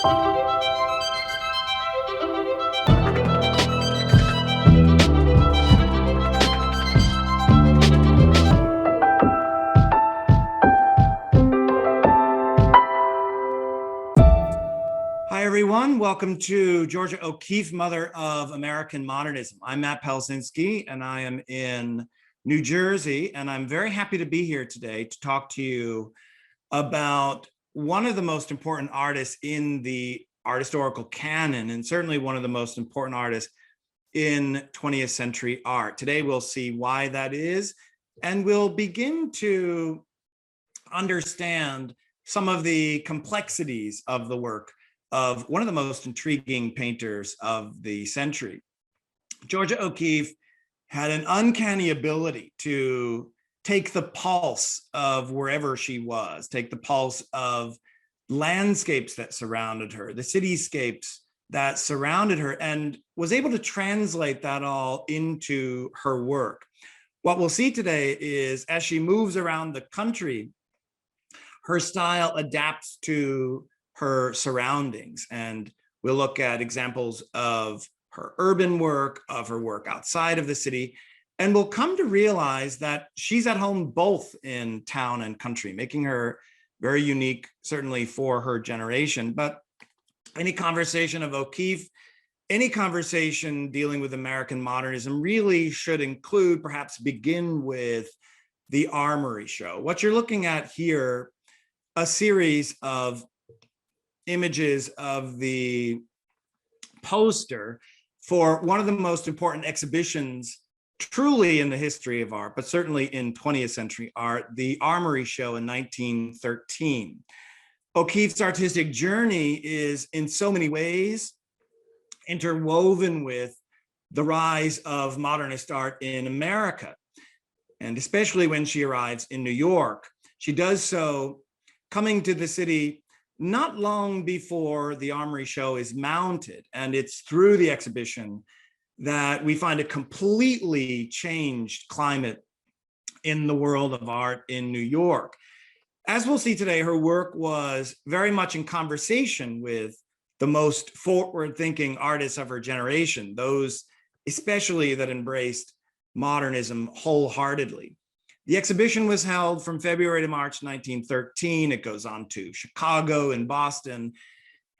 Hi, everyone. Welcome to Georgia O'Keeffe, Mother of American Modernism. I'm Matt Pelsinski, and I am in New Jersey, and I'm very happy to be here today to talk to you about one of the most important artists in the art historical canon, and certainly one of the most important artists in 20th century art. Today, we'll see why that is, and we'll begin to understand some of the complexities of the work of one of the most intriguing painters of the century. Georgia O'Keeffe had an uncanny ability to take the pulse of wherever she was, take the pulse of landscapes that surrounded her, the cityscapes that surrounded her, and was able to translate that all into her work. What we'll see today is, as she moves around the country, her style adapts to her surroundings. And we'll look at examples of her urban work, of her work outside of the city, and we'll come to realize that she's at home both in town and country, making her very unique, certainly for her generation. But any conversation of O'Keeffe, any conversation dealing with American modernism really should include, perhaps begin with, the Armory Show. What you're looking at here, a series of images of the poster for one of the most important exhibitions truly in the history of art, but certainly in 20th century art, the Armory Show in 1913. O'Keeffe's artistic journey is in so many ways interwoven with the rise of modernist art in America. And especially when she arrives in New York, she does so coming to the city not long before the Armory Show is mounted. And it's through the exhibition that we find a completely changed climate in the world of art in New York. As we'll see today, her work was very much in conversation with the most forward-thinking artists of her generation, those especially that embraced modernism wholeheartedly. The exhibition was held from February to March 1913. It goes on to Chicago and Boston.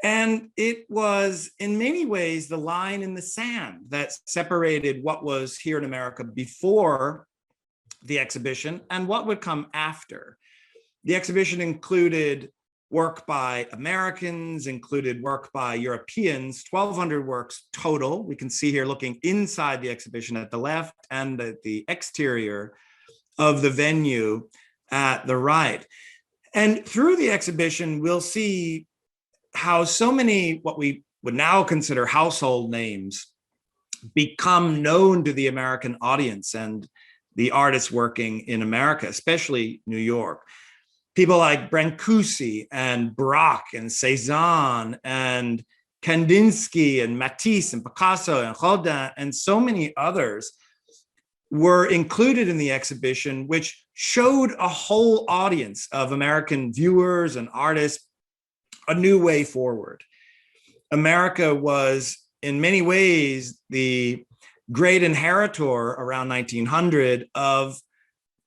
And it was, in many ways, the line in the sand that separated what was here in America before the exhibition and what would come after. The exhibition included work by Americans, included work by Europeans, 1,200 works total. We can see here looking inside the exhibition at the left and at the exterior of the venue at the right. And through the exhibition, we'll see how so many what we would now consider household names become known to the American audience and the artists working in America, especially New York. People like Brancusi and Braque and Cezanne and Kandinsky and Matisse and Picasso and Rodin and so many others were included in the exhibition, which showed a whole audience of American viewers and artists a new way forward. America was, in many ways, the great inheritor around 1900 of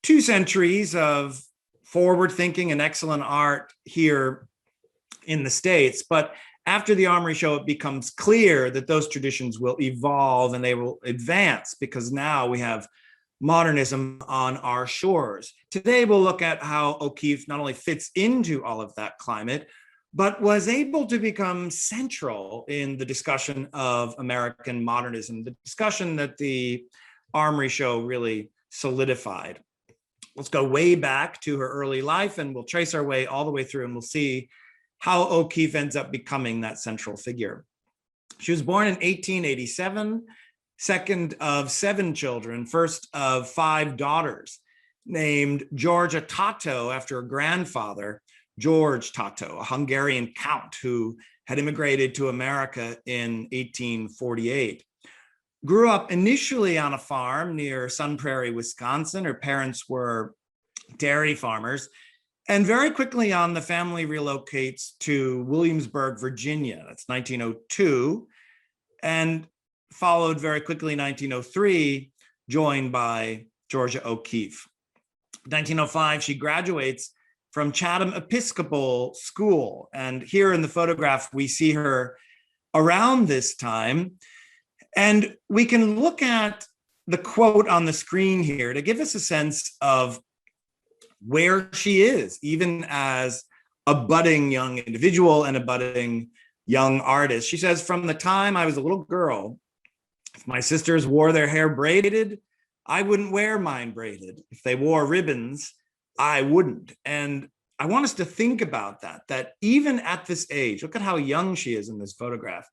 2 centuries of forward-thinking and excellent art here in the States. But after the Armory Show, it becomes clear that those traditions will evolve and they will advance, because now we have modernism on our shores. Today, we'll look at how O'Keeffe not only fits into all of that climate, but was able to become central in the discussion of American modernism, the discussion that the Armory Show really solidified. Let's go way back to her early life, and we'll trace our way all the way through, and we'll see how O'Keeffe ends up becoming that central figure. She was born in 1887, second of 7 children, first of 5 daughters, named Georgia Tato after her grandfather, George Tato, a Hungarian count who had immigrated to America in 1848. Grew up initially on a farm near Sun Prairie, Wisconsin. Her parents were dairy farmers. And very quickly on, the family relocates to Williamsburg, Virginia. That's 1902, and followed very quickly 1903, joined by Georgia O'Keeffe. 1905, she graduates from Chatham Episcopal School. And here in the photograph, we see her around this time. And we can look at the quote on the screen here to give us a sense of where she is, even as a budding young individual and a budding young artist. She says, "From the time I was a little girl, if my sisters wore their hair braided, I wouldn't wear mine braided. If they wore ribbons, I wouldn't." And I want us to think about that even at this age, look at how young she is in this photograph.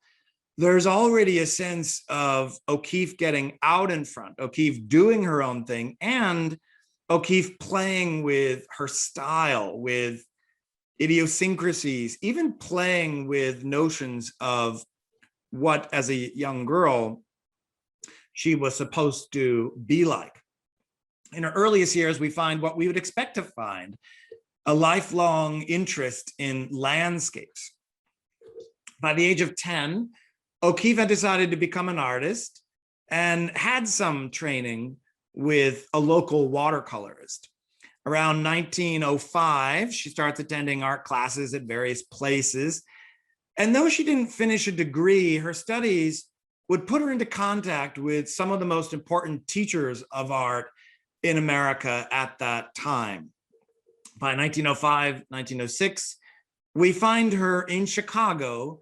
There's already a sense of O'Keeffe getting out in front, O'Keeffe doing her own thing, and O'Keeffe playing with her style, with idiosyncrasies, even playing with notions of what, as a young girl, she was supposed to be like. In her earliest years, we find what we would expect to find: a lifelong interest in landscapes. By the age of 10, O'Keeffe had decided to become an artist and had some training with a local watercolorist. Around 1905, she starts attending art classes at various places. And though she didn't finish a degree, her studies would put her into contact with some of the most important teachers of art in America at that time. By 1905, 1906, we find her in Chicago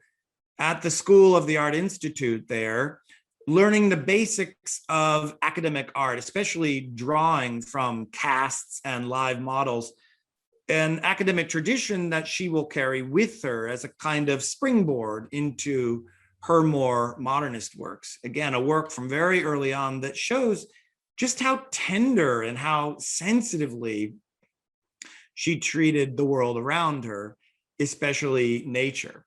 at the School of the Art Institute there, learning the basics of academic art, especially drawing from casts and live models, an academic tradition that she will carry with her as a kind of springboard into her more modernist works. Again, a work from very early on that shows just how tender and how sensitively she treated the world around her, especially nature.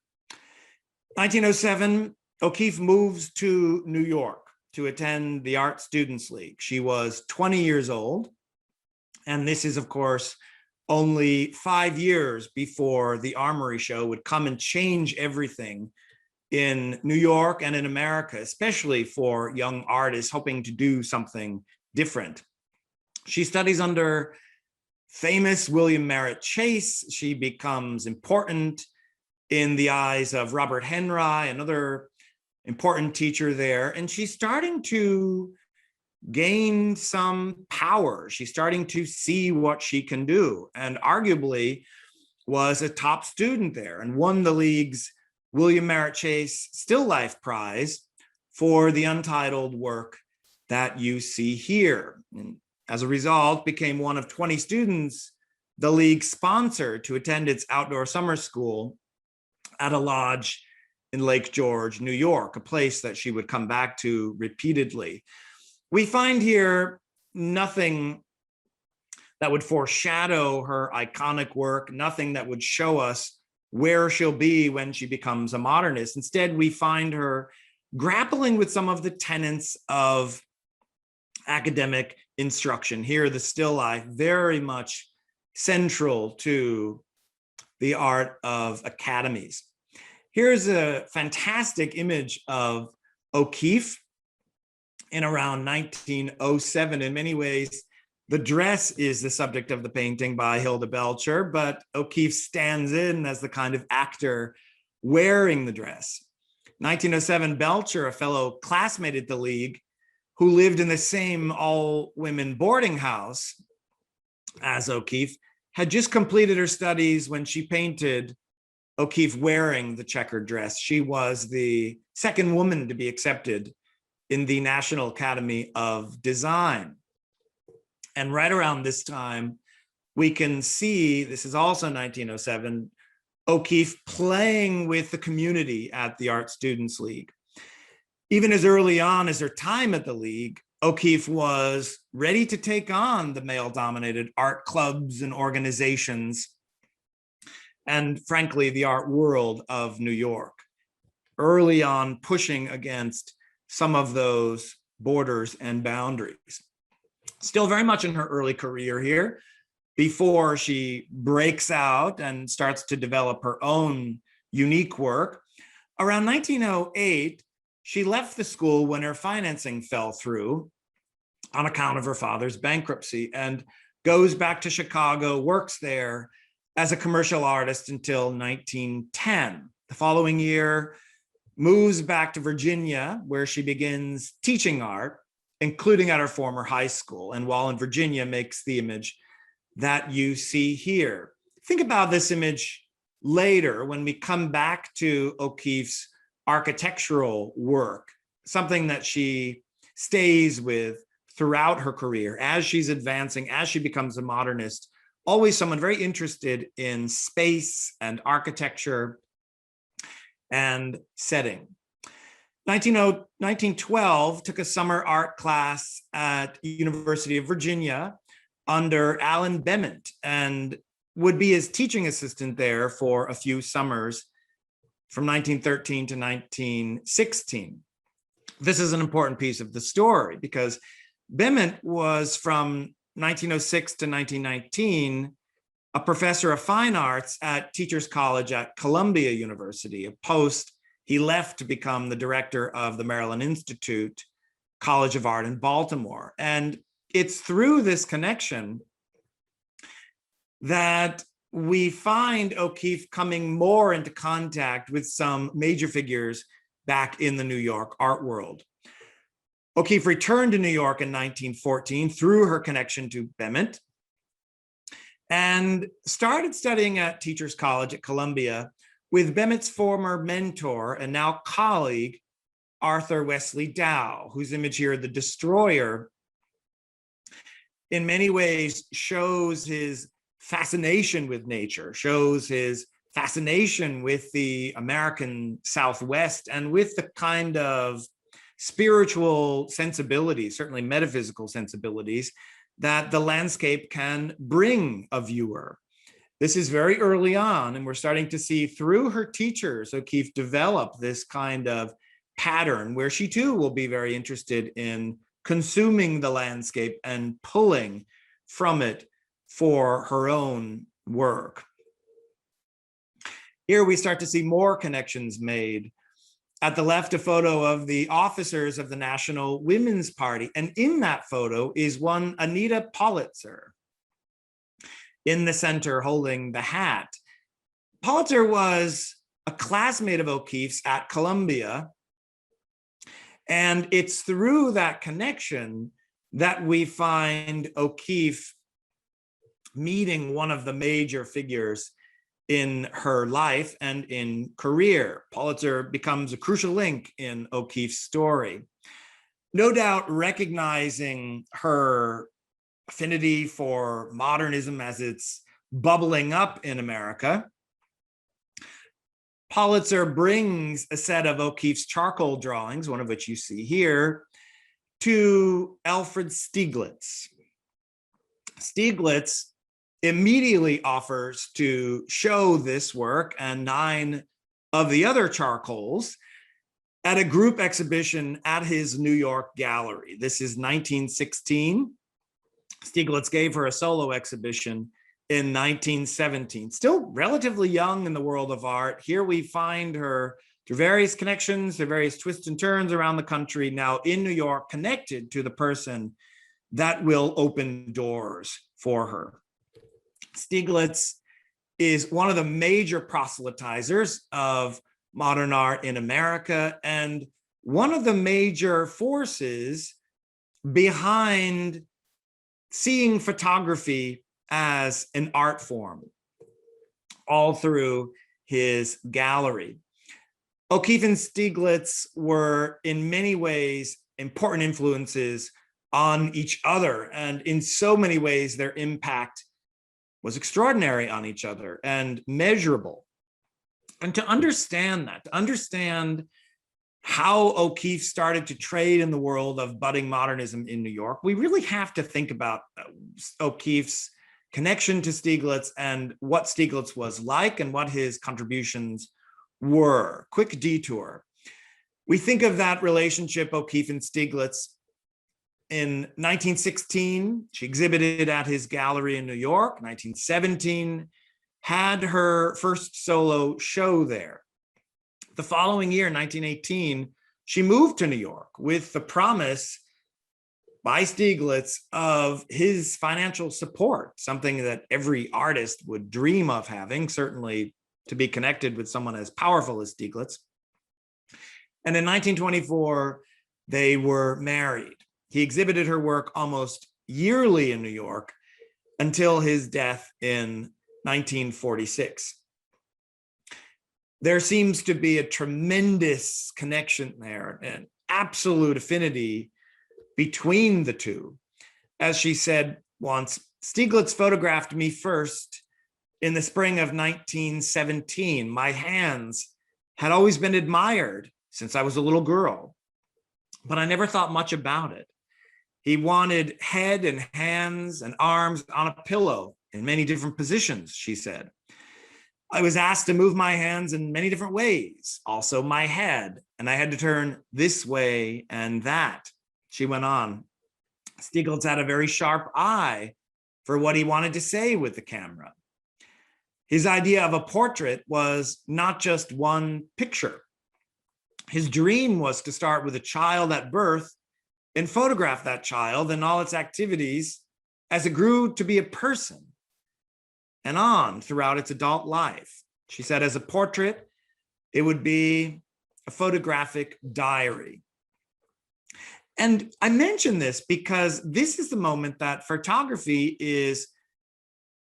1907, O'Keeffe moves to New York to attend the Art Students League. She was 20 years old, and this is, of course, only 5 years before the Armory Show would come and change everything in New York and in America, especially for young artists hoping to do something different. She studies under famous William Merritt Chase. She becomes important in the eyes of Robert Henry, another important teacher there. And she's starting to gain some power. She's starting to see what she can do, and arguably was a top student there and won the league's William Merritt Chase Still Life Prize for the untitled work that you see here. And as a result, became one of 20 students the league sponsored to attend its outdoor summer school at a lodge in Lake George, New York, a place that she would come back to repeatedly. We find here nothing that would foreshadow her iconic work, nothing that would show us where she'll be when she becomes a modernist. Instead, we find her grappling with some of the tenets of academic instruction. Here, the still life, very much central to the art of academies. Here's a fantastic image of O'Keeffe in around 1907. In many ways, the dress is the subject of the painting by Hilda Belcher, but O'Keeffe stands in as the kind of actor wearing the dress. 1907, Belcher, a fellow classmate at the League, who lived in the same all-women boarding house as O'Keeffe, had just completed her studies when she painted O'Keeffe wearing the checkered dress. She was the second woman to be accepted in the National Academy of Design. And right around this time, we can see, this is also 1907, O'Keeffe playing with the community at the Art Students League. Even as early on as her time at the League, O'Keeffe was ready to take on the male-dominated art clubs and organizations, and frankly, the art world of New York, early on pushing against some of those borders and boundaries. Still very much in her early career here, before she breaks out and starts to develop her own unique work. Around 1908, she left the school when her financing fell through on account of her father's bankruptcy and goes back to Chicago, works there as a commercial artist until 1910. The following year, moves back to Virginia, where she begins teaching art, including at her former high school. And while in Virginia, makes the image that you see here. Think about this image later when we come back to O'Keeffe's architectural work, something that she stays with throughout her career as she's advancing, as she becomes a modernist, always someone very interested in space and architecture and setting. 1912, took a summer art class at University of Virginia under Alan Bement and would be his teaching assistant there for a few summers from 1913 to 1916. This is an important piece of the story because Bement was from 1906 to 1919 a professor of fine arts at Teachers College at Columbia University, a post he left to become the director of the Maryland Institute College of Art in Baltimore. And it's through this connection that we find O'Keeffe coming more into contact with some major figures back in the New York art world. O'Keeffe returned to New York in 1914 through her connection to Bement and started studying at Teachers College at Columbia with Bement's former mentor and now colleague, Arthur Wesley Dow, whose image here, the Destroyer, in many ways shows his fascination with nature, shows his fascination with the American Southwest and with the kind of spiritual sensibilities, certainly metaphysical sensibilities, that the landscape can bring a viewer. This is very early on, and we're starting to see through her teachers, O'Keeffe develop this kind of pattern where she too will be very interested in consuming the landscape and pulling from it for her own work. Here we start to see more connections made. At the left, a photo of the officers of the National Women's Party. And in that photo is one Anita Politzer in the center holding the hat. Politzer was a classmate of O'Keeffe's at Columbia. And it's through that connection that we find O'Keeffe meeting one of the major figures in her life and in career. Politzer becomes a crucial link in O'Keeffe's story. No doubt recognizing her affinity for modernism as it's bubbling up in America, Politzer brings a set of O'Keeffe's charcoal drawings, one of which you see here, to Alfred Stieglitz. Stieglitz immediately offers to show this work and 9 of the other charcoals at a group exhibition at his New York gallery. This is 1916. Stieglitz gave her a solo exhibition in 1917. Still relatively young in the world of art. Here we find her through various connections, through various twists and turns around the country, now in New York, connected to the person that will open doors for her. Stieglitz is one of the major proselytizers of modern art in America and one of the major forces behind seeing photography as an art form, all through his gallery. O'Keeffe and Stieglitz were in many ways important influences on each other, and in so many ways their impact was extraordinary on each other and measurable. And to understand that, to understand how O'Keeffe started to trade in the world of budding modernism in New York, we really have to think about O'Keeffe's connection to Stieglitz and what Stieglitz was like and what his contributions were. Quick detour. We think of that relationship, O'Keeffe and Stieglitz, In 1916, she exhibited at his gallery in New York. 1917, had her first solo show there. The following year, 1918, she moved to New York with the promise by Stieglitz of his financial support, something that every artist would dream of having, certainly to be connected with someone as powerful as Stieglitz. And in 1924, they were married. He exhibited her work almost yearly in New York until his death in 1946. There seems to be a tremendous connection there, an absolute affinity between the two. As she said once, Stieglitz photographed me first in the spring of 1917. My hands had always been admired since I was a little girl, but I never thought much about it. He wanted head and hands and arms on a pillow in many different positions, she said. I was asked to move my hands in many different ways, also my head, and I had to turn this way and that. She went on. Stieglitz had a very sharp eye for what he wanted to say with the camera. His idea of a portrait was not just one picture. His dream was to start with a child at birth and photograph that child and all its activities as it grew to be a person and on throughout its adult life. She said, as a portrait, it would be a photographic diary. And I mention this because this is the moment that photography is,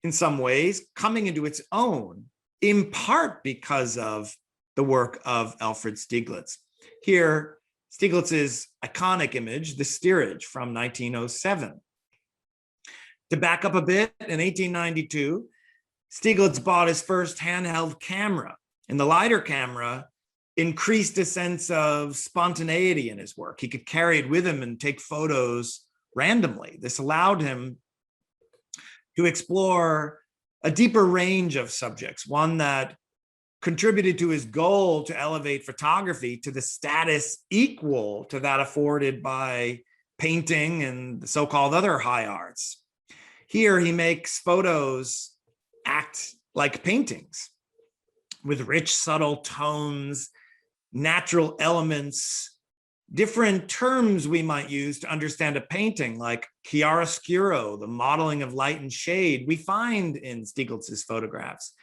in some ways, coming into its own, in part because of the work of Alfred Stieglitz. Here, Stieglitz's iconic image, the steerage from 1907. To back up a bit, in 1892, Stieglitz bought his first handheld camera, and the lighter camera increased a sense of spontaneity in his work. He could carry it with him and take photos randomly. This allowed him to explore a deeper range of subjects, one that contributed to his goal to elevate photography to the status equal to that afforded by painting and the so-called other high arts. Here he makes photos act like paintings with rich, subtle tones, natural elements, different terms we might use to understand a painting, like chiaroscuro, the modeling of light and shade, we find in Stieglitz's photographs.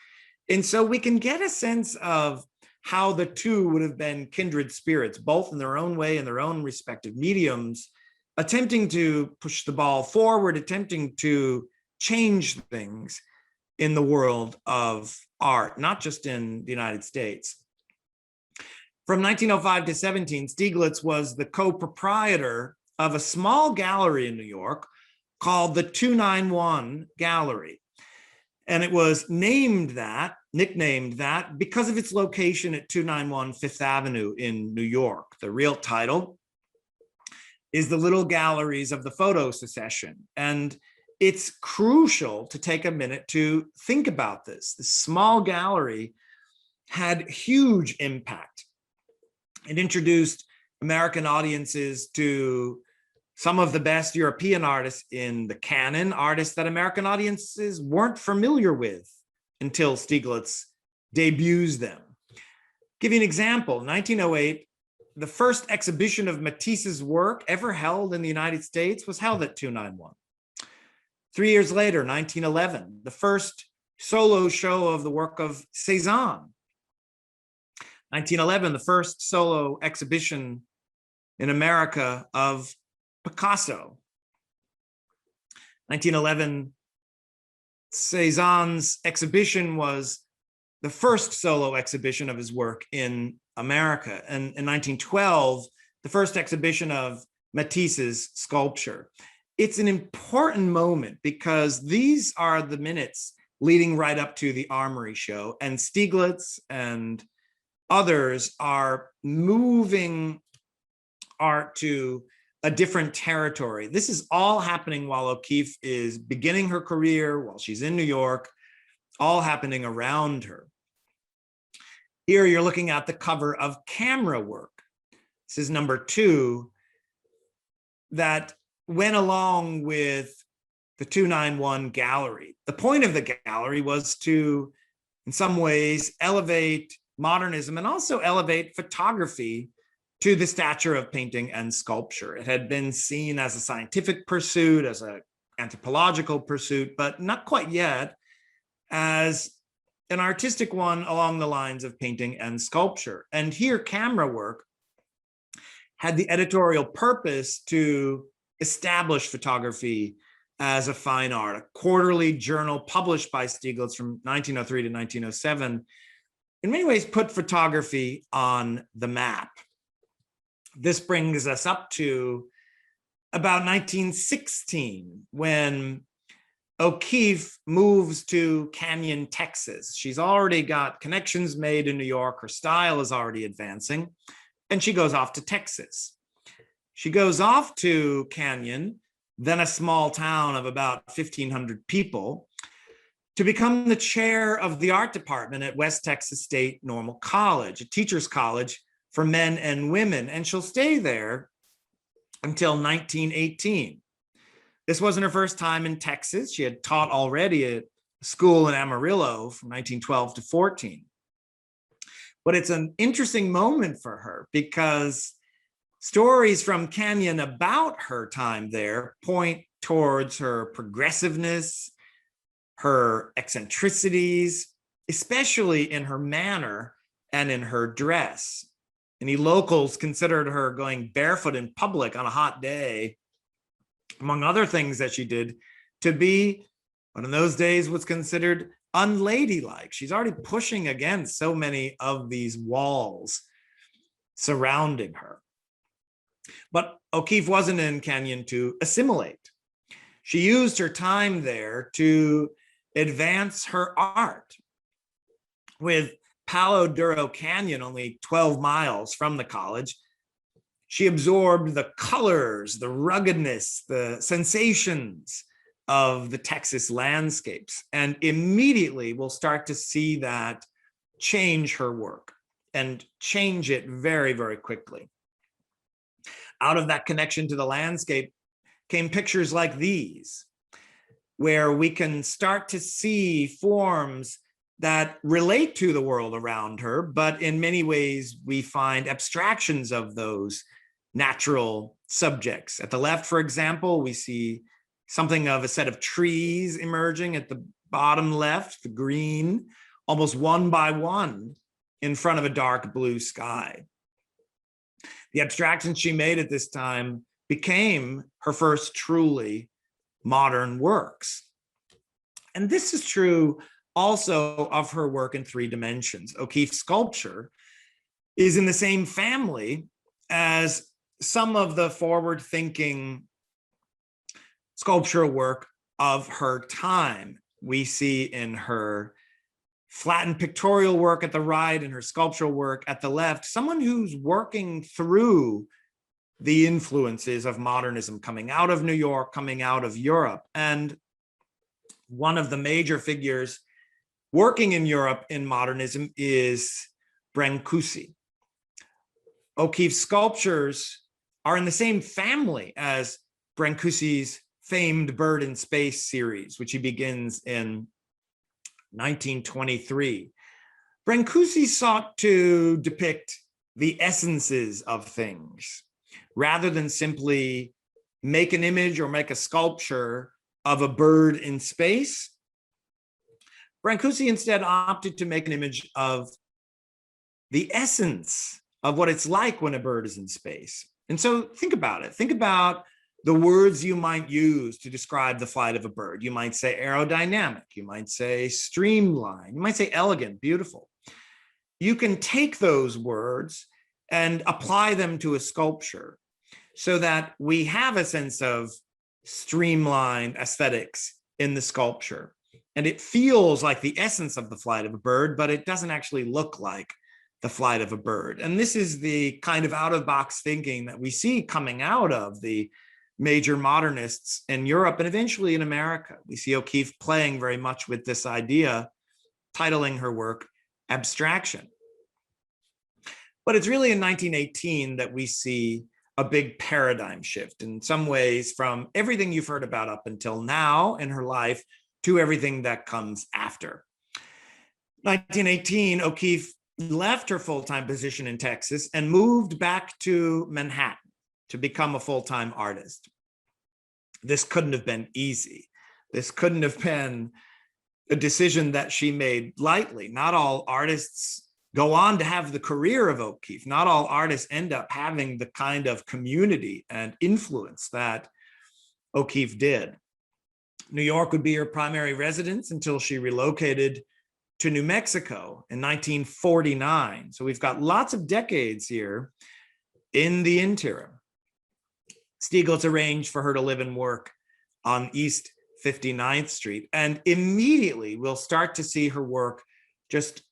And so we can get a sense of how the two would have been kindred spirits, both in their own way, in their own respective mediums, attempting to push the ball forward, attempting to change things in the world of art, not just in the United States. From 1905 to 17, Stieglitz was the co-proprietor of a small gallery in New York called the 291 Gallery. And it was nicknamed that because of its location at 291 Fifth Avenue in New York. The real title is the Little Galleries of the Photo Succession. And it's crucial to take a minute to think about this. The small gallery had huge impact. It introduced American audiences to some of the best European artists in the canon, artists that American audiences weren't familiar with until Stieglitz debuts them. Give you an example, 1908, the first exhibition of Matisse's work ever held in the United States was held at 291. 3 years later, 1911, the first solo show of the work of Cézanne. 1911, the first solo exhibition in America of Picasso. 1911, Cézanne's exhibition was the first solo exhibition of his work in America. And in 1912, the first exhibition of Matisse's sculpture. It's an important moment because these are the minutes leading right up to the Armory show, and Stieglitz and others are moving art to a different territory. This is all happening while O'Keeffe is beginning her career, while she's in New York, all happening around her. Here you're looking at the cover of Camera Work. This is number 2, that went along with the 291 gallery. The point of the gallery was to, in some ways, elevate modernism and also elevate photography to the stature of painting and sculpture. It had been seen as a scientific pursuit, as an anthropological pursuit, but not quite yet as an artistic one along the lines of painting and sculpture. And here, camera work had the editorial purpose to establish photography as a fine art. A quarterly journal published by Stieglitz from 1903 to 1907, in many ways put photography on the map. This brings us up to about 1916, when O'Keeffe moves to Canyon, Texas. She's already got connections made in New York. Her style is already advancing, and she goes off to Texas. She goes off to Canyon, then a small town of about 1,500 people, to become the chair of the art department at West Texas State Normal College, a teacher's college for men and women. And she'll stay there until 1918. This wasn't her first time in Texas. She had taught already at a school in Amarillo from 1912 to 14. But it's an interesting moment for her because stories from Canyon about her time there point towards her progressiveness, her eccentricities, especially in her manner and in her dress. Many locals considered her going barefoot in public on a hot day, among other things that she did, to be what in those days was considered unladylike. She's already pushing against so many of these walls surrounding her. But O'Keeffe wasn't in Canyon to assimilate. She used her time there to advance her art. With Palo Duro Canyon only 12 miles from the college, she absorbed the colors, the ruggedness, the sensations of the Texas landscapes. And immediately we'll start to see that change her work and change it very, very quickly. Out of that connection to the landscape came pictures like these, where we can start to see forms that relate to the world around her, but in many ways we find abstractions of those natural subjects. At the left, for example, we see something of a set of trees emerging at the bottom left, the green, almost one by one in front of a dark blue sky. The abstractions she made at this time became her first truly modern works. And this is true also of her work in three dimensions. O'Keeffe's sculpture is in the same family as some of the forward-thinking sculptural work of her time. We see in her flattened pictorial work at the right and her sculptural work at the left, someone who's working through the influences of modernism coming out of New York, coming out of Europe. And one of the major figures working in Europe in modernism is Brancusi. O'Keeffe's sculptures are in the same family as Brancusi's famed Bird in Space series, which he begins in 1923. Brancusi sought to depict the essences of things rather than simply make an image or make a sculpture of a bird in space. Brancusi instead opted to make an image of the essence of what it's like when a bird is in space. And so think about it. Think about the words you might use to describe the flight of a bird. You might say aerodynamic. You might say streamlined. You might say elegant, beautiful. You can take those words and apply them to a sculpture so that we have a sense of streamlined aesthetics in the sculpture. And it feels like the essence of the flight of a bird, but it doesn't actually look like the flight of a bird. And this is the kind of out-of-the-box thinking that we see coming out of the major modernists in Europe and eventually in America. We see O'Keeffe playing very much with this idea, titling her work Abstraction. But it's really in 1918 that we see a big paradigm shift in some ways from everything you've heard about up until now in her life to everything that comes after. 1918, O'Keeffe left her full-time position in Texas and moved back to Manhattan to become a full-time artist. This couldn't have been easy. This couldn't have been a decision that she made lightly. Not all artists go on to have the career of O'Keeffe. Not all artists end up having the kind of community and influence that O'Keeffe did. New York would be her primary residence until she relocated to New Mexico in 1949. So we've got lots of decades here in the interim. Stieglitz arranged for her to live and work on East 59th Street, and immediately we'll start to see her work just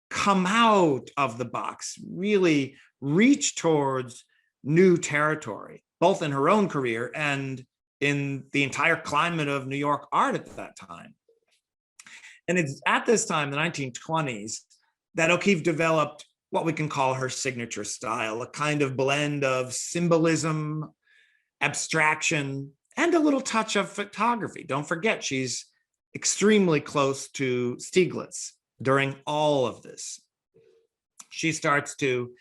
come out of the box, really reach towards new territory, both in her own career and in the entire climate of New York art at that time. And it's at this time, the 1920s, that O'Keeffe developed what we can call her signature style, a kind of blend of symbolism, abstraction, and a little touch of photography. Don't forget, she's extremely close to Stieglitz during all of this. She starts to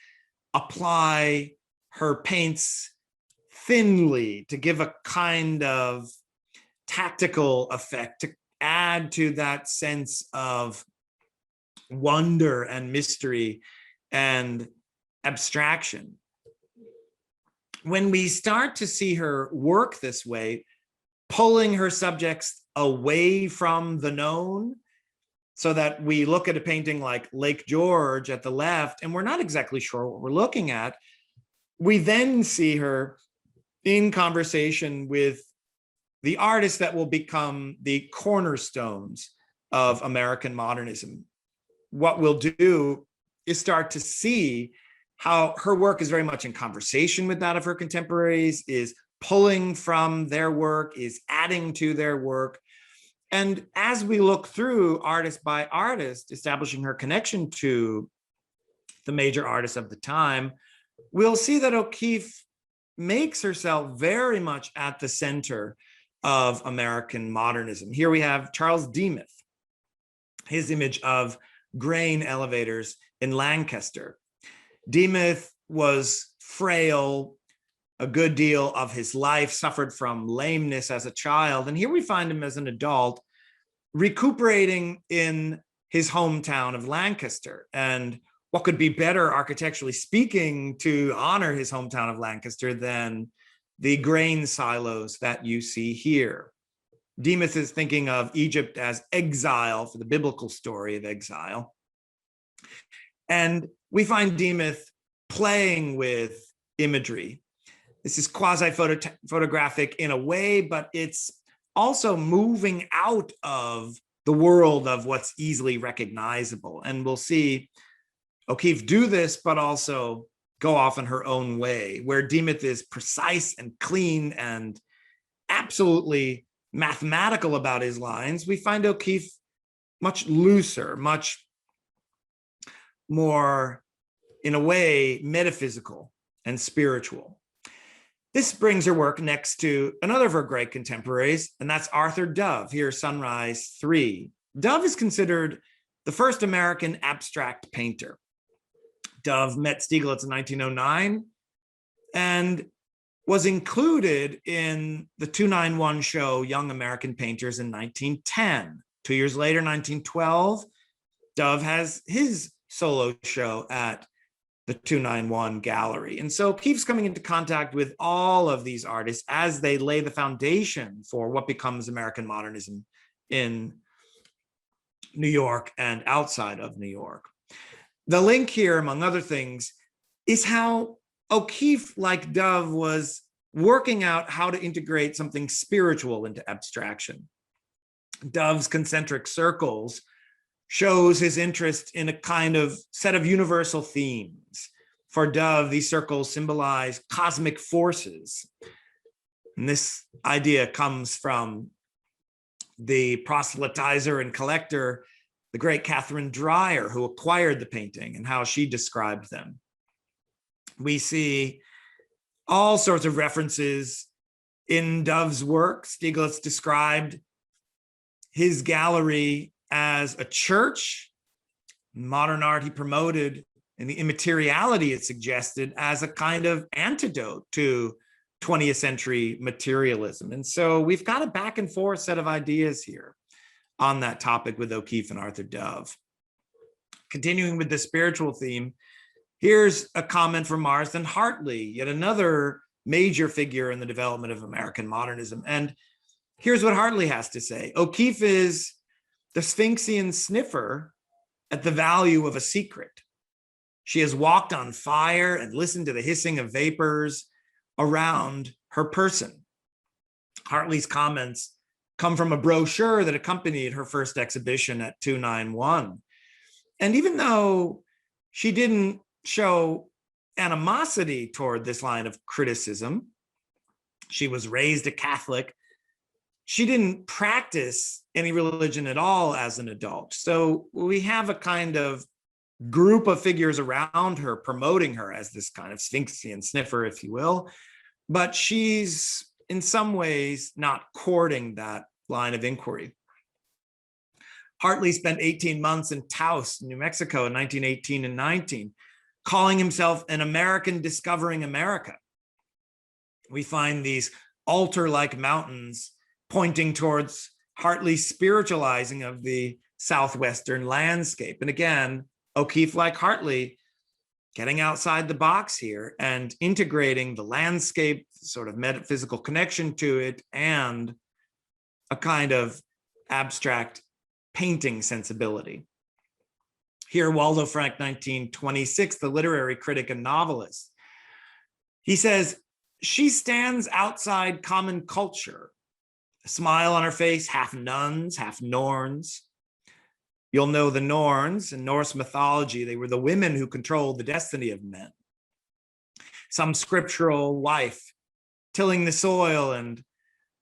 apply her paints thinly to give a kind of tactical effect, to add to that sense of wonder and mystery and abstraction. When we start to see her work this way, pulling her subjects away from the known, so that we look at a painting like Lake George at the left, and we're not exactly sure what we're looking at, we then see her in conversation with the artists that will become the cornerstones of American modernism. What we'll do is start to see how her work is very much in conversation with that of her contemporaries, is pulling from their work, is adding to their work. And as we look through artist by artist, establishing her connection to the major artists of the time, we'll see that O'Keeffe makes herself very much at the center of American modernism. Here we have Charles Demuth, his image of grain elevators in Lancaster. Demuth was frail, a good deal of his life, suffered from lameness as a child. And here we find him as an adult recuperating in his hometown of Lancaster. And what could be better architecturally speaking to honor his hometown of Lancaster than the grain silos that you see here? Demuth is thinking of Egypt as exile for the biblical story of exile. And we find Demuth playing with imagery. This is quasi-photographic in a way, but it's also moving out of the world of what's easily recognizable. And we'll see O'Keeffe do this, but also go off in her own way, where Demuth is precise and clean and absolutely mathematical about his lines. We find O'Keeffe much looser, much more, in a way, metaphysical and spiritual. This brings her work next to another of her great contemporaries, and that's Arthur Dove, here, Sunrise 3. Dove is considered the first American abstract painter. Dove met Stieglitz in 1909 and was included in the 291 show Young American Painters in 1910. 2 years later, 1912, Dove has his solo show at the 291 gallery. And so O'Keeffe's coming into contact with all of these artists as they lay the foundation for what becomes American modernism in New York and outside of New York. The link here, among other things, is how O'Keeffe, like Dove, was working out how to integrate something spiritual into abstraction. Dove's concentric circles shows his interest in a kind of set of universal themes. For Dove, these circles symbolize cosmic forces. And this idea comes from the proselytizer and collector, the great Catherine Dreier, who acquired the painting, and how she described them. We see all sorts of references in Dove's work. Stieglitz described his gallery as a church. Modern art he promoted, and the immateriality it suggested, as a kind of antidote to 20th century materialism. And so we've got a back and forth set of ideas here on that topic with O'Keeffe and Arthur Dove. Continuing with the spiritual theme, here's a comment from Marsden Hartley, yet another major figure in the development of American modernism. And here's what Hartley has to say. O'Keeffe is the Sphinxian sniffer at the value of a secret. She has walked on fire and listened to the hissing of vapors around her person. Hartley's comments come from a brochure that accompanied her first exhibition at 291. And even though she didn't show animosity toward this line of criticism, she was raised a Catholic, she didn't practice any religion at all as an adult. So we have a kind of group of figures around her promoting her as this kind of Sphinxian sniffer, if you will, but she's in some ways not courting that line of inquiry. Hartley spent 18 months in Taos, New Mexico in 1918 and 19, calling himself an American discovering America. We find these altar-like mountains pointing towards Hartley's spiritualizing of the Southwestern landscape. And again, O'Keeffe, like Hartley, getting outside the box here and integrating the landscape, sort of metaphysical connection to it, and a kind of abstract painting sensibility. Here, Waldo Frank, 1926, the literary critic and novelist. He says, she stands outside common culture, a smile on her face, half nuns, half Norns. You'll know the Norns in Norse mythology. They were the women who controlled the destiny of men. Some scriptural wife tilling the soil and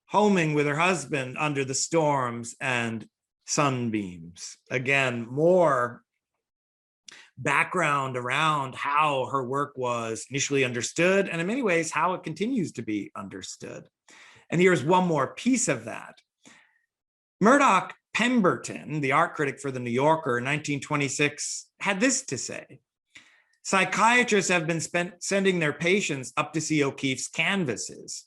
homing with her husband under the storms and sunbeams. Again, more background around how her work was initially understood, and in many ways, how it continues to be understood. And here's one more piece of that. Murdoch Pemberton, the art critic for the New Yorker in 1926, had this to say: psychiatrists have been sending their patients up to see O'Keeffe's canvases.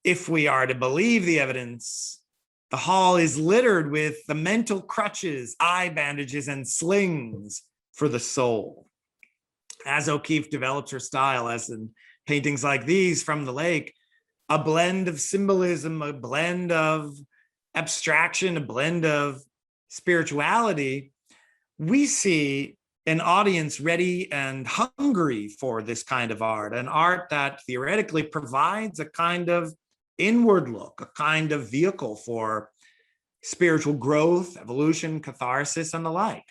If we are to believe the evidence, the hall is littered with the mental crutches, eye bandages, and slings for the soul. As O'Keeffe develops her style, as in paintings like these from the lake, a blend of symbolism, a blend of abstraction, a blend of spirituality, we see an audience ready and hungry for this kind of art, an art that theoretically provides a kind of inward look, a kind of vehicle for spiritual growth, evolution, catharsis, and the like.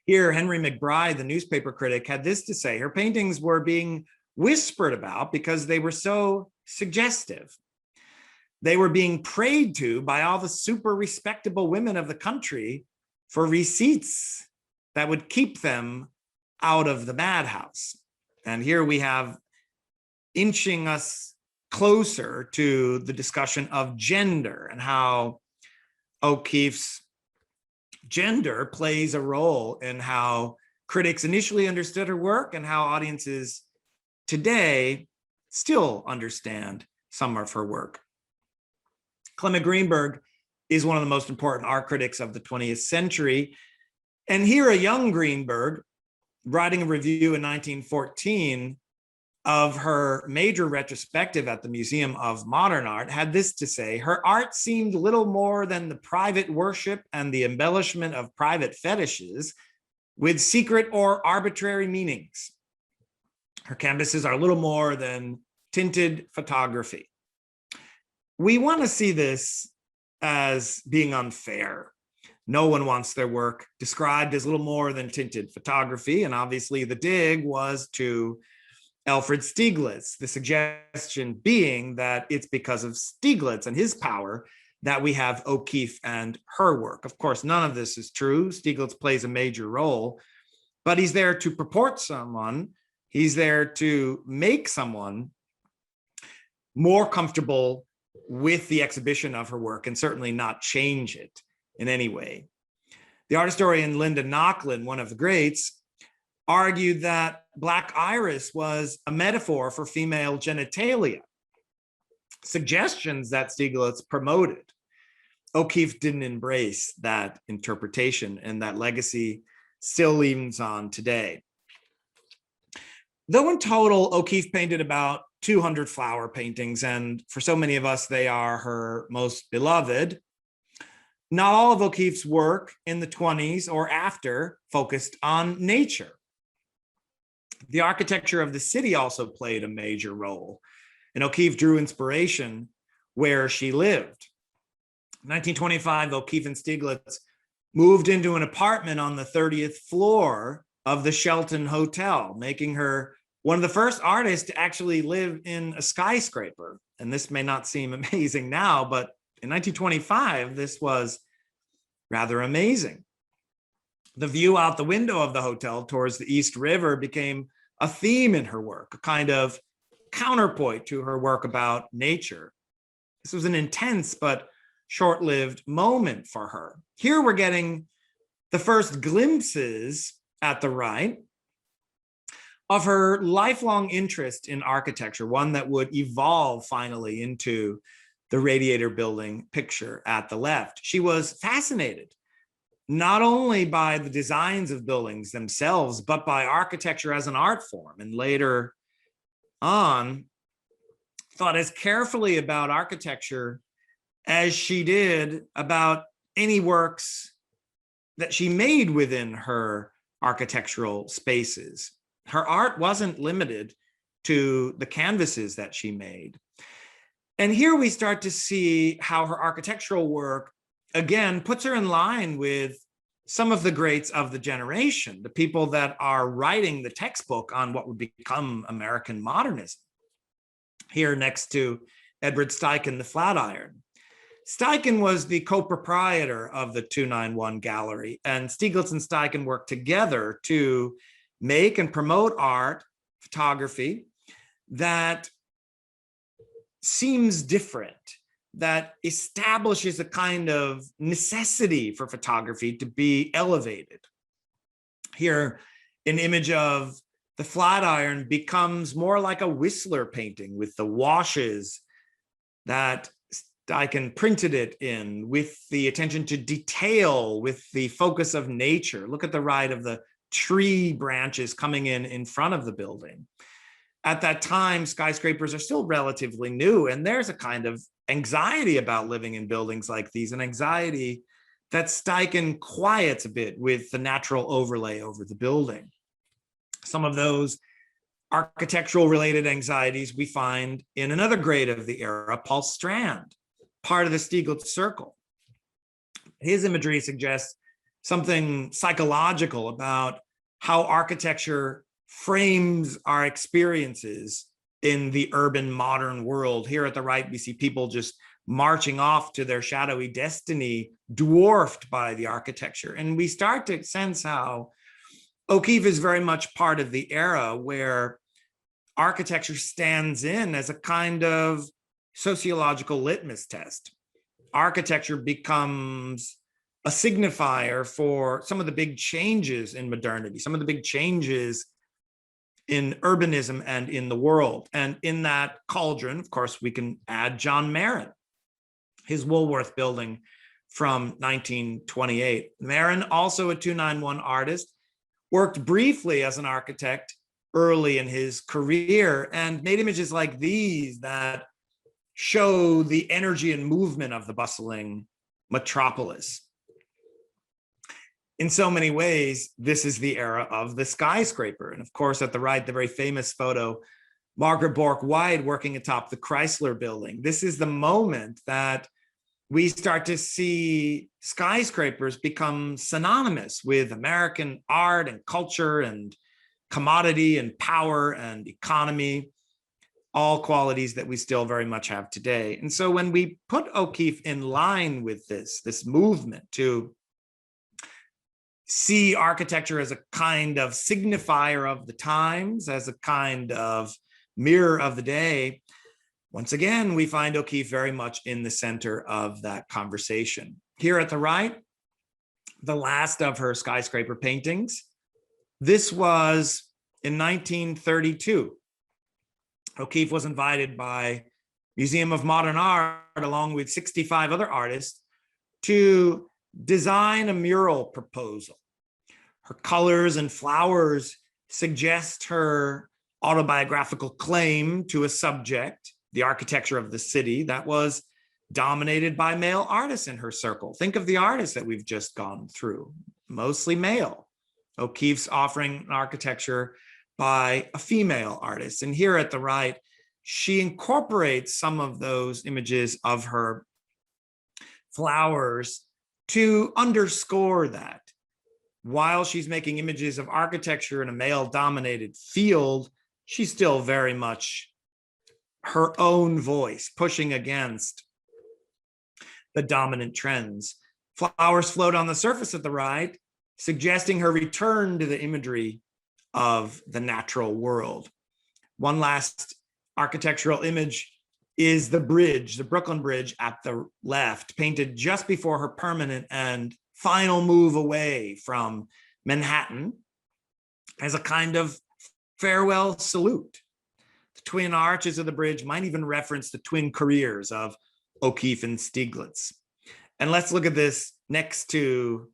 Here, Henry McBride, the newspaper critic, had this to say: her paintings were being whispered about because they were so suggestive. They were being prayed to by all the super respectable women of the country for receipts that would keep them out of the madhouse. And here we have inching us closer to the discussion of gender and how O'Keeffe's gender plays a role in how critics initially understood her work and how audiences today still understand some of her work. Clement Greenberg is one of the most important art critics of the 20th century. And here, a young Greenberg, writing a review in 1914 of her major retrospective at the Museum of Modern Art, had this to say: her art seemed little more than the private worship and the embellishment of private fetishes with secret or arbitrary meanings. Her canvases are little more than tinted photography. We want to see this as being unfair. No one wants their work described as little more than tinted photography. And obviously the dig was to Alfred Stieglitz, the suggestion being that it's because of Stieglitz and his power that we have O'Keeffe and her work. Of course, none of this is true. Stieglitz plays a major role, but he's there to purport someone He's there to make someone more comfortable with the exhibition of her work and certainly not change it in any way. The art historian Linda Nochlin, one of the greats, argued that Black Iris was a metaphor for female genitalia, suggestions that Stieglitz promoted. O'Keeffe didn't embrace that interpretation, and that legacy still lives on today. Though in total, O'Keeffe painted about 200 flower paintings, and for so many of us, they are her most beloved. Not all of O'Keeffe's work in the 20s or after focused on nature. The architecture of the city also played a major role, and O'Keeffe drew inspiration where she lived. In 1925, O'Keeffe and Stieglitz moved into an apartment on the 30th floor of the Shelton Hotel, making her one of the first artists to actually live in a skyscraper. And this may not seem amazing now, but in 1925, this was rather amazing. The view out the window of the hotel towards the East River became a theme in her work, a kind of counterpoint to her work about nature. This was an intense but short-lived moment for her. Here we're getting the first glimpses at the right of her lifelong interest in architecture, one that would evolve finally into the Radiator Building picture at the left. She was fascinated not only by the designs of buildings themselves, but by architecture as an art form, and later on thought as carefully about architecture as she did about any works that she made within her architectural spaces. Her art wasn't limited to the canvases that she made. And here we start to see how her architectural work, again, puts her in line with some of the greats of the generation, the people that are writing the textbook on what would become American modernism. Here next to Edward Steichen, the Flatiron. Steichen was the co-proprietor of the 291 Gallery, and Stieglitz and Steichen worked together to make and promote art, photography, that seems different, that establishes a kind of necessity for photography to be elevated. Here, an image of the Flatiron becomes more like a Whistler painting with the washes that Steichen printed it in, with the attention to detail, with the focus of nature. Look at the right of the tree branches coming in front of the building. At that time, skyscrapers are still relatively new, and there's a kind of anxiety about living in buildings like these, an anxiety that Steichen quiets a bit with the natural overlay over the building. Some of those architectural related anxieties we find in another great of the era, Paul Strand, part of the Stieglitz circle. His imagery suggests something psychological about how architecture frames our experiences in the urban modern world. Here at the right, we see people just marching off to their shadowy destiny, dwarfed by the architecture. And we start to sense how O'Keeffe is very much part of the era where architecture stands in as a kind of sociological litmus test. Architecture becomes a signifier for some of the big changes in modernity, some of the big changes in urbanism and in the world. And in that cauldron, of course, we can add John Marin, his Woolworth building from 1928. Marin, also a 291 artist, worked briefly as an architect early in his career and made images like these that show the energy and movement of the bustling metropolis. In so many ways, this is the era of the skyscraper. And of course, at the right, the very famous photo, Margaret Bork White working atop the Chrysler building. This is the moment that we start to see skyscrapers become synonymous with American art and culture and commodity and power and economy, all qualities that we still very much have today. And so when we put O'Keeffe in line with this movement to see architecture as a kind of signifier of the times, as a kind of mirror of the day, once again, we find O'Keeffe very much in the center of that conversation. Here at the right, the last of her skyscraper paintings. This was in 1932. O'Keeffe was invited by Museum of Modern Art, along with 65 other artists, to design a mural proposal. Her colors and flowers suggest her autobiographical claim to a subject, the architecture of the city, that was dominated by male artists in her circle. Think of the artists that we've just gone through, mostly male. O'Keeffe's offering an architecture by a female artist. And here at the right, she incorporates some of those images of her flowers to underscore that. While she's making images of architecture in a male-dominated field, she's still very much her own voice, pushing against the dominant trends. Flowers float on the surface at the right, suggesting her return to the imagery of the natural world. One last architectural image is the bridge, the Brooklyn Bridge at the left, painted just before her permanent and final move away from Manhattan as a kind of farewell salute. The twin arches of the bridge might even reference the twin careers of O'Keeffe and Stieglitz. And let's look at this next to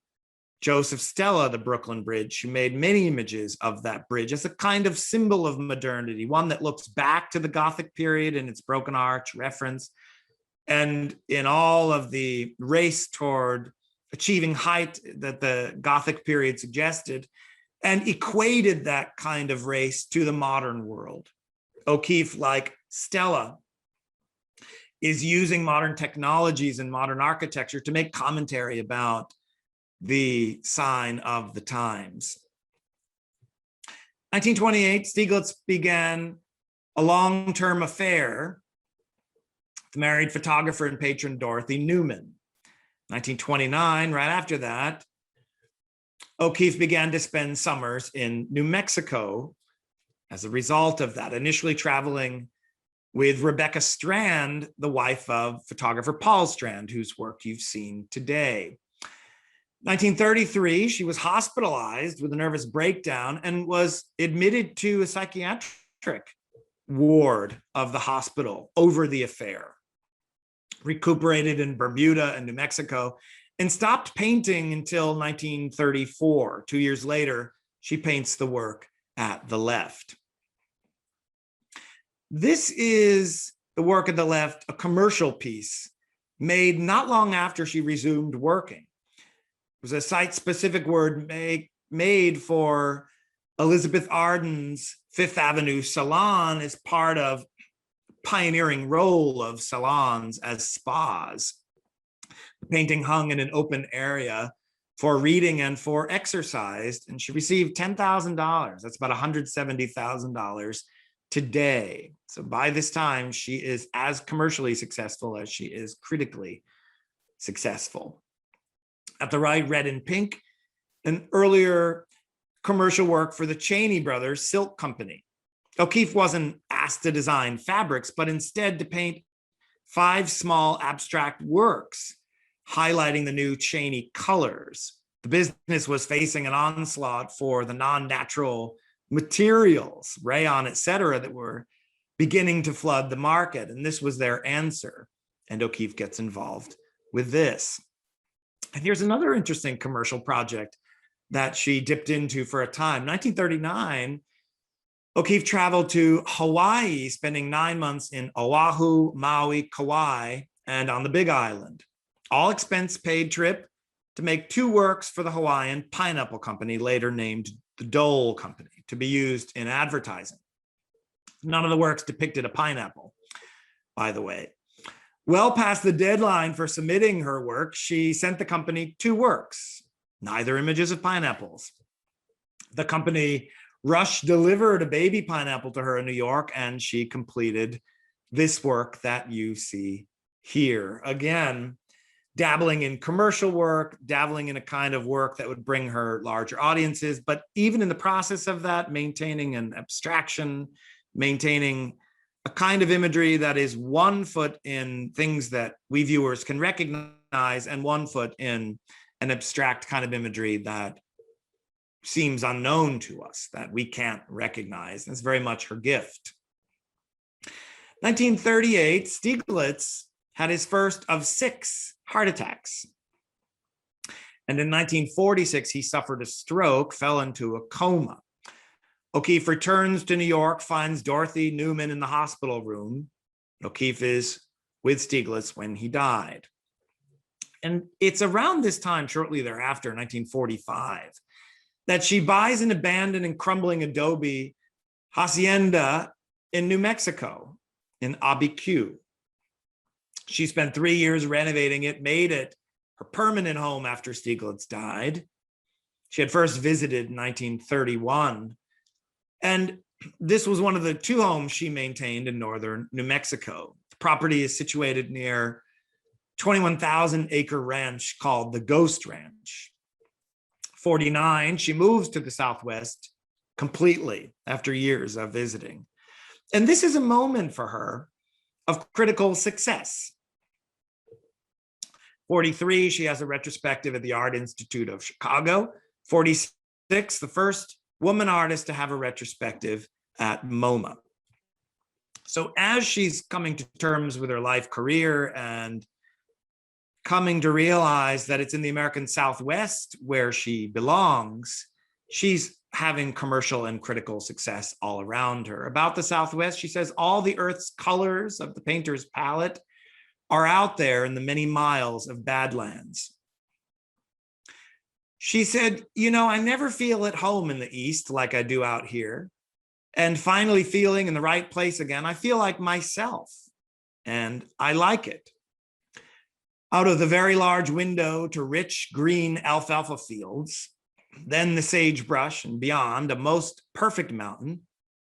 Joseph Stella, the Brooklyn Bridge, who made many images of that bridge as a kind of symbol of modernity, one that looks back to the Gothic period and its broken arch reference, and in all of the race toward achieving height that the Gothic period suggested, and equated that kind of race to the modern world. O'Keeffe, like Stella, is using modern technologies and modern architecture to make commentary about the sign of the times. 1928, Stieglitz began a long-term affair with married photographer and patron Dorothy Newman. 1929, right after that, O'Keeffe began to spend summers in New Mexico as a result of that, initially traveling with Rebecca Strand, the wife of photographer Paul Strand, whose work you've seen today. 1933, she was hospitalized with a nervous breakdown and was admitted to a psychiatric ward of the hospital over the affair. Recuperated in Bermuda and New Mexico, and stopped painting until 1934. 2 years later, she paints the work at the left. This is the work at the left, a commercial piece made not long after she resumed working. It was a site-specific word made for Elizabeth Arden's Fifth Avenue salon as part of pioneering role of salons as spas. The painting hung in an open area for reading and for exercise, and she received $10,000. That's about $170,000 today. So by this time, she is as commercially successful as she is critically successful. At the right, red and pink, an earlier commercial work for the Cheney Brothers Silk Company. O'Keeffe wasn't asked to design fabrics, but instead to paint 5 small abstract works highlighting the new Cheney colors. The business was facing an onslaught for the non-natural materials, rayon, et cetera, that were beginning to flood the market. And this was their answer. And O'Keeffe gets involved with this. And here's another interesting commercial project that she dipped into for a time. 1939, O'Keeffe traveled to Hawaii, spending 9 months in Oahu, Maui, Kauai, and on the Big Island. All expense paid trip to make 2 works for the Hawaiian Pineapple Company, later named the Dole Company, to be used in advertising. None of the works depicted a pineapple, by the way. Well past the deadline for submitting her work, she sent the company 2 works, neither images of pineapples. The company rush delivered a baby pineapple to her in New York, and she completed this work that you see here. Again, dabbling in commercial work, dabbling in a kind of work that would bring her larger audiences. But even in the process of that, maintaining an abstraction, maintaining a kind of imagery that is 1 foot in things that we viewers can recognize and 1 foot in an abstract kind of imagery that seems unknown to us, that we can't recognize. That's very much her gift. 1938, Stieglitz had his first of 6 heart attacks. And in 1946, he suffered a stroke, fell into a coma. O'Keeffe returns to New York, finds Dorothy Newman in the hospital room. O'Keeffe is with Stieglitz when he died. And it's around this time, shortly thereafter, 1945, that she buys an abandoned and crumbling adobe hacienda in New Mexico, in Abiquiu. She spent 3 years renovating it, made it her permanent home after Stieglitz died. She had first visited in 1931. And this was one of the 2 homes she maintained in northern New Mexico. The property is situated near 21,000-acre ranch called the Ghost Ranch. 49, she moves to the Southwest completely after years of visiting. And this is a moment for her of critical success. 43, she has a retrospective at the Art Institute of Chicago. 46, the first woman artist to have a retrospective at MoMA. So as she's coming to terms with her life career and coming to realize that it's in the American Southwest where she belongs, she's having commercial and critical success all around her. About the Southwest, she says, all the earth's colors of the painter's palette are out there in the many miles of Badlands. She said, I never feel at home in the East like I do out here. And finally feeling in the right place again, I feel like myself, and I like it. Out of the very large window to rich green alfalfa fields, then the sagebrush and beyond, a most perfect mountain,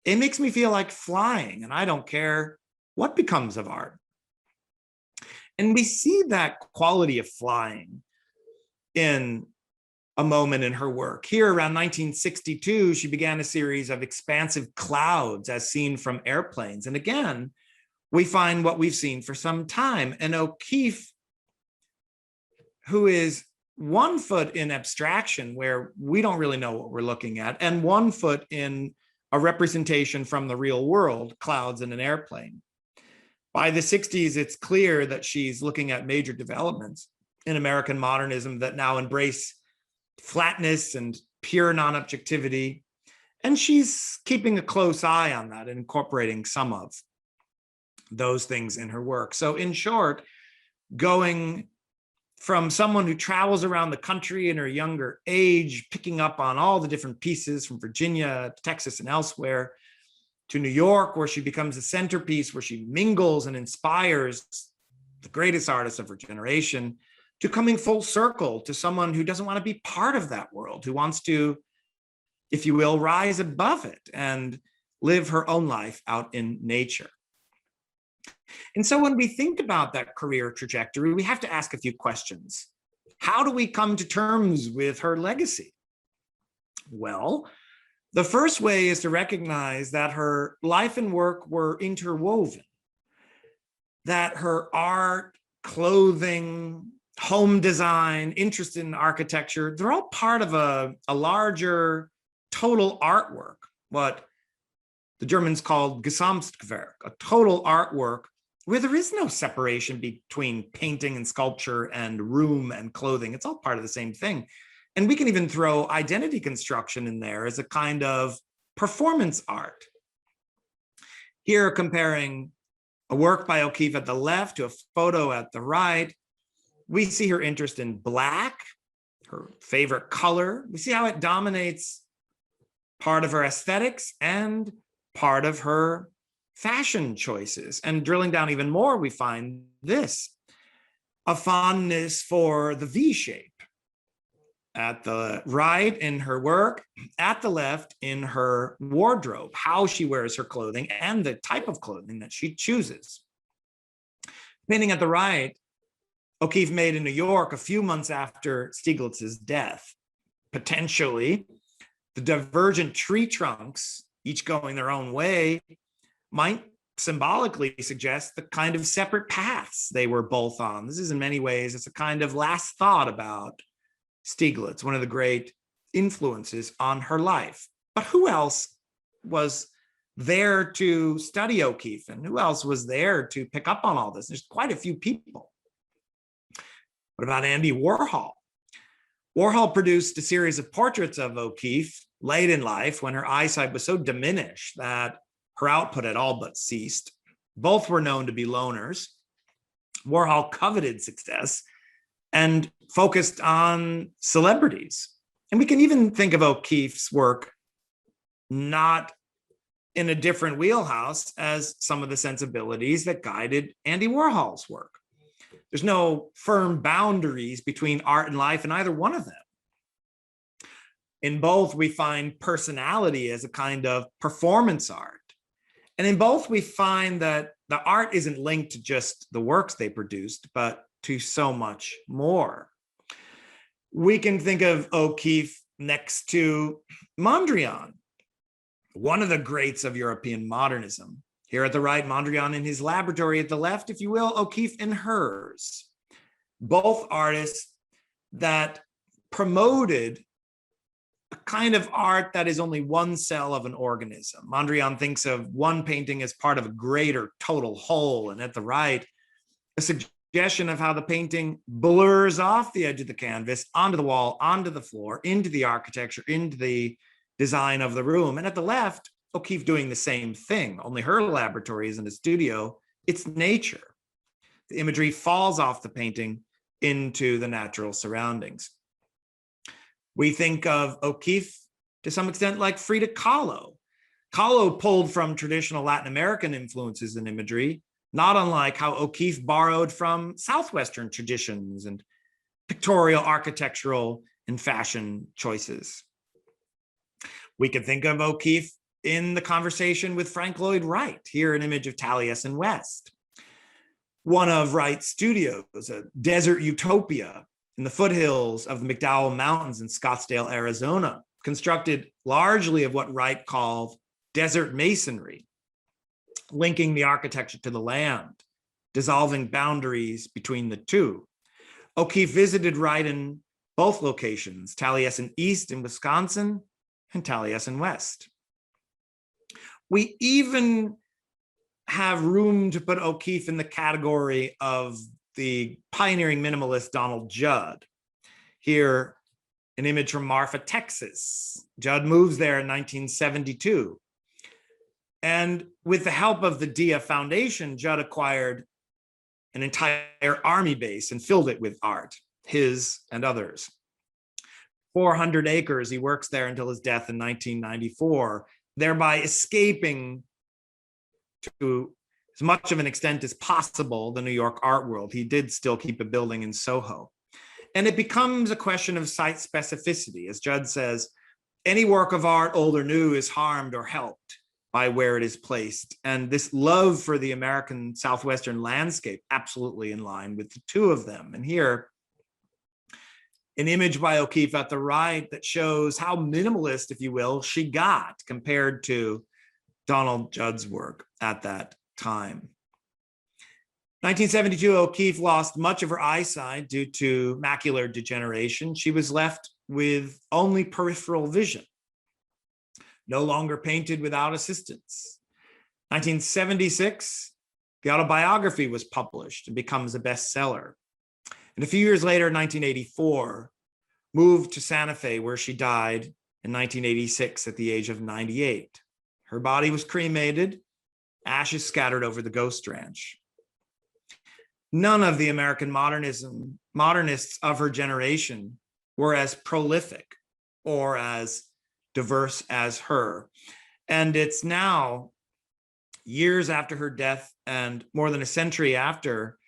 it makes me feel like flying, and I don't care what becomes of art. And we see that quality of flying in a moment in her work. Here around 1962, she began a series of expansive clouds as seen from airplanes. And again, we find what we've seen for some time. And O'Keeffe, who is 1 foot in abstraction, where we don't really know what we're looking at, and 1 foot in a representation from the real world, clouds in an airplane. By the 60s, it's clear that she's looking at major developments in American modernism that now embrace flatness and pure non-objectivity. And she's keeping a close eye on that and incorporating some of those things in her work. So in short, going from someone who travels around the country in her younger age, picking up on all the different pieces from Virginia, Texas, and elsewhere, to New York, where she becomes a centerpiece, where she mingles and inspires the greatest artists of her generation, to coming full circle to someone who doesn't want to be part of that world, who wants to, if you will, rise above it and live her own life out in nature. And so when we think about that career trajectory, we have to ask a few questions. How do we come to terms with her legacy? Well, the first way is to recognize that her life and work were interwoven, that her art, clothing, home design, interest in architecture, they're all part of a larger total artwork, what the Germans called Gesamtwerk, a total artwork where there is no separation between painting and sculpture and room and clothing. It's all part of the same thing. And we can even throw identity construction in there as a kind of performance art. Here, comparing a work by O'Keeffe at the left to a photo at the right, we see her interest in black, her favorite color. We see how it dominates part of her aesthetics and part of her fashion choices. And drilling down even more, we find this, a fondness for the V shape. At the right in her work, at the left in her wardrobe, how she wears her clothing and the type of clothing that she chooses. Painting at the right, O'Keeffe made in New York a few months after Stieglitz's death. Potentially, the divergent tree trunks, each going their own way, might symbolically suggest the kind of separate paths they were both on. This is in many ways, it's a kind of last thought about Stieglitz, one of the great influences on her life. But who else was there to study O'Keeffe, and who else was there to pick up on all this? There's quite a few people. What about Andy Warhol? Warhol produced a series of portraits of O'Keeffe late in life when her eyesight was so diminished that her output had all but ceased. Both were known to be loners. Warhol coveted success and focused on celebrities. And we can even think of O'Keeffe's work not in a different wheelhouse as some of the sensibilities that guided Andy Warhol's work. There's no firm boundaries between art and life in either one of them. In both, we find personality as a kind of performance art. And in both, we find that the art isn't linked to just the works they produced, but to so much more. We can think of O'Keeffe next to Mondrian, one of the greats of European modernism. Here at the right, Mondrian in his laboratory; at the left, if you will, O'Keeffe in hers. Both artists that promoted a kind of art that is only one cell of an organism. Mondrian thinks of one painting as part of a greater total whole, and at the right, a suggestion of how the painting blurs off the edge of the canvas onto the wall, onto the floor, into the architecture, into the design of the room. And at the left, O'Keeffe doing the same thing, only her laboratory isn't a studio, it's nature. The imagery falls off the painting into the natural surroundings. We think of O'Keeffe to some extent like Frida Kahlo. Kahlo pulled from traditional Latin American influences in imagery, not unlike how O'Keeffe borrowed from Southwestern traditions and pictorial, architectural, and fashion choices. We could think of O'Keeffe in the conversation with Frank Lloyd Wright, here an image of Taliesin West. One of Wright's studios, a desert utopia in the foothills of the McDowell Mountains in Scottsdale, Arizona, constructed largely of what Wright called desert masonry, linking the architecture to the land, dissolving boundaries between the two. O'Keeffe visited Wright in both locations, Taliesin East in Wisconsin and Taliesin West. We even have room to put O'Keeffe in the category of the pioneering minimalist Donald Judd. Here, an image from Marfa, Texas. Judd moves there in 1972. And with the help of the Dia Foundation, Judd acquired an entire army base and filled it with art, his and others. 400 acres, he works there until his death in 1994, thereby escaping to as much of an extent as possible the New York art world. He did still keep a building in Soho. And it becomes a question of site specificity. As Judd says, any work of art, old or new, is harmed or helped by where it is placed. And this love for the American Southwestern landscape, absolutely in line with the two of them. And here, an image by O'Keeffe at the right that shows how minimalist, if you will, she got compared to Donald Judd's work at that time. 1972, O'Keeffe lost much of her eyesight due to macular degeneration. She was left with only peripheral vision, no longer painted without assistance. 1976, the autobiography was published and becomes a bestseller. And a few years later, in 1984, moved to Santa Fe, where she died in 1986 at the age of 98. Her body was cremated, ashes scattered over the Ghost Ranch. None of the American modernists of her generation were as prolific or as diverse as her. And it's now, years after her death and more than a century after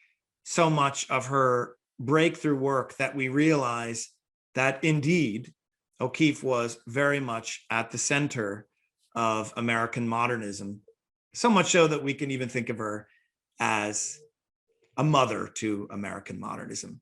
so much of her breakthrough work, that we realize that indeed O'Keeffe was very much at the center of American modernism, so much so that we can even think of her as a mother to American modernism.